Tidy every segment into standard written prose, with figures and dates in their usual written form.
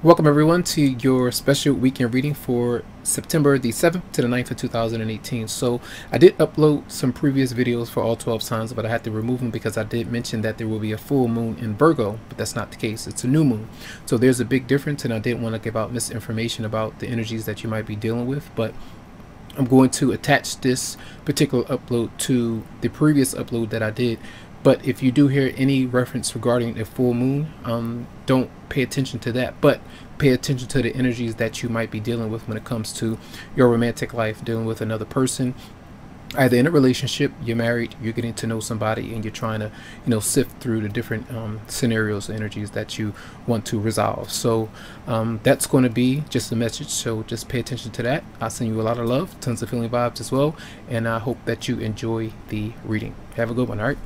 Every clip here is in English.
Welcome everyone to your special weekend reading for September the 7th to the 9th of 2018. So I did upload some previous videos for all 12 signs, but I had to remove them because I did mention that there will be a full moon in Virgo, but that's not the case. It's a new moon. So there's a big difference, and I didn't want to give out misinformation about the energies that you might be dealing with, but I'm going to attach this particular upload to the previous upload that I did. But if you do hear any reference regarding a full moon, don't pay attention to that, but pay attention to the energies that you might be dealing with when it comes to your romantic life, dealing with another person, either in a relationship, you're married, you're getting to know somebody, and you're trying to, sift through the different scenarios, energies that you want to resolve. So that's going to be just a message. So just pay attention to that. I'll send you a lot of love, tons of feeling vibes as well, and I hope that you enjoy the reading. Have a good one. All right.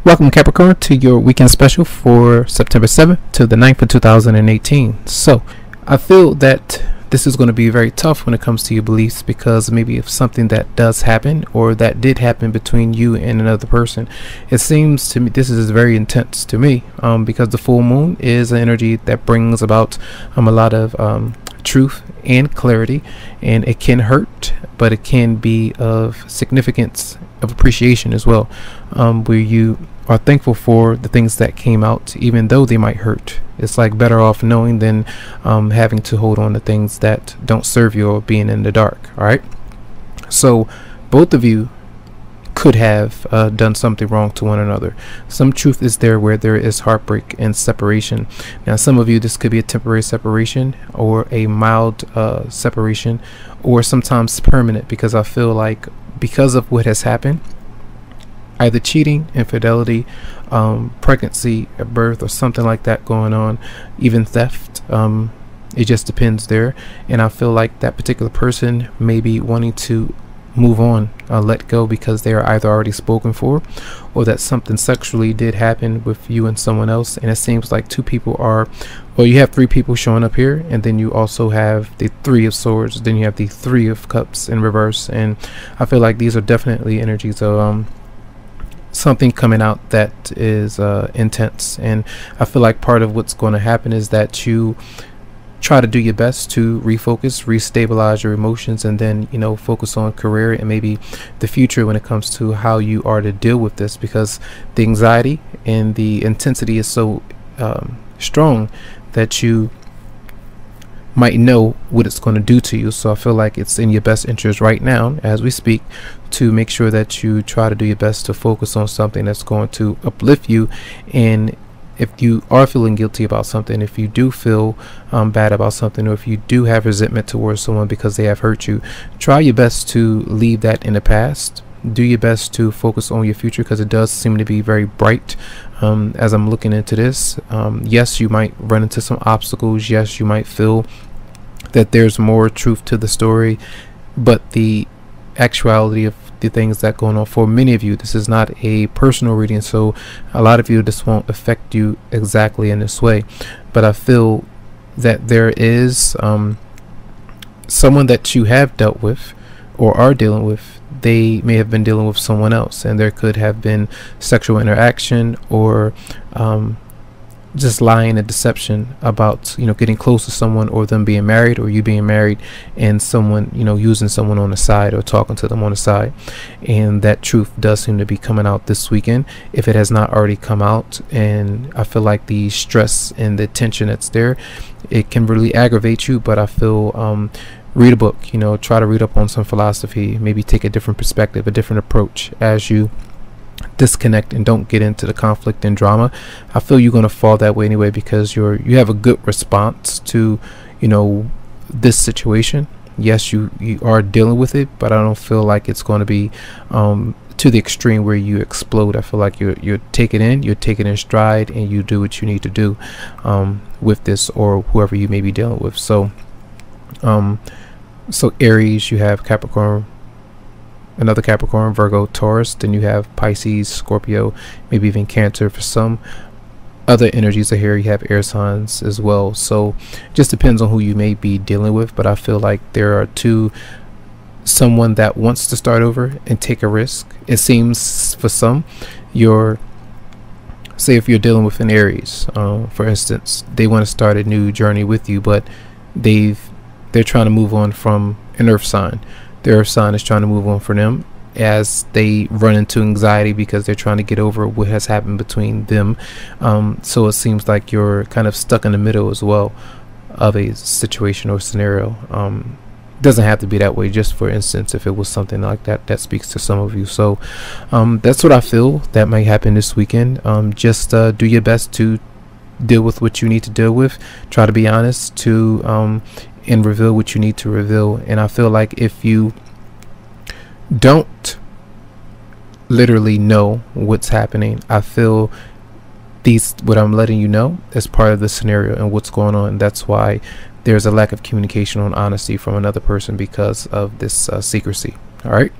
Welcome Capricorn to your weekend special for September 7th to the 9th of 2018. So I feel that this is going to be very tough when it comes to your beliefs, because maybe if something that does happen or that did happen between you and another person, it seems to me this is very intense to me, because the full moon is an energy that brings about a lot of truth and clarity, and it can hurt, but it can be of significance, of appreciation as well, where you are thankful for the things that came out, even though they might hurt. It's like better off knowing than having to hold on to things that don't serve you or being in the dark. All right, so both of you could have done something wrong to one another. Some truth is there where there is heartbreak and separation. Now some of you, this could be a temporary separation or a mild separation, or sometimes permanent, because I feel like because of what has happened, either cheating, infidelity, pregnancy at birth, or something like that going on, even theft, it just depends there. And I feel like that particular person may be wanting to move on, let go, because they are either already spoken for, or that something sexually did happen with you and someone else. And it seems like two people are, well, you have three people showing up here, and then you also have the Three of Swords, then you have the Three of Cups in reverse. And I feel like these are definitely energies of something coming out that is intense. And I feel like part of what's going to happen is that you try to do your best to refocus, restabilize your emotions, and then focus on career and maybe the future when it comes to how you are to deal with this, because the anxiety and the intensity is so strong that you might know what it's going to do to you. So I feel like it's in your best interest right now as we speak to make sure that you try to do your best to focus on something that's going to uplift you. And if you are feeling guilty about something, if you do feel bad about something, or if you do have resentment towards someone because they have hurt you, try your best to leave that in the past. Do your best to focus on your future, because it does seem to be very bright as I'm looking into this. Yes, you might run into some obstacles. Yes, you might feel that there's more truth to the story, but the actuality of the things that going on for many of you, this is not a personal reading, so a lot of you, this won't affect you exactly in this way. But I feel that there is someone that you have dealt with or are dealing with. They may have been dealing with someone else, and there could have been sexual interaction, or just lying and deception about getting close to someone, or them being married, or you being married and someone using someone on the side or talking to them on the side. And that truth does seem to be coming out this weekend, if it has not already come out. And I feel like the stress and the tension that's there, it can really aggravate you. But I feel read a book, try to read up on some philosophy, maybe take a different perspective, a different approach as you disconnect and don't get into the conflict and drama. I feel you're going to fall that way anyway, because you have a good response to this situation. Yes, you are dealing with it, but I don't feel like it's going to be to the extreme where you explode. I feel like you're taking in stride, and you do what you need to do with this, or whoever you may be dealing with. So Aries, you have Capricorn, another Capricorn, Virgo, Taurus, then you have Pisces, Scorpio, maybe even Cancer. For some other energies are here, you have air signs as well. So just depends on who you may be dealing with. But I feel like there are someone that wants to start over and take a risk. It seems for some, you're say if you're dealing with an Aries, for instance, they want to start a new journey with you, but they're trying to move on from an earth sign. The earth sign is trying to move on from them, as they run into anxiety because they're trying to get over what has happened between them. So it seems like you're kind of stuck in the middle as well of a situation or scenario. Doesn't have to be that way, just for instance, if it was something like that, that speaks to some of you. So that's what I feel that might happen this weekend. Just do your best to deal with what you need to deal with. Try to be honest to and reveal what you need to reveal. And I feel like if you don't literally know what's happening, I feel what I'm letting you know is part of the scenario and what's going on. That's why there's a lack of communication and honesty from another person, because of this secrecy. All right,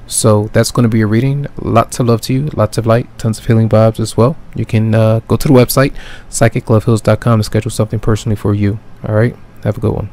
so that's going to be a reading. Lots of love to you, lots of light, tons of healing vibes as well. You can go to the website psychicloveheals.com to schedule something personally for you. All right, have a good one.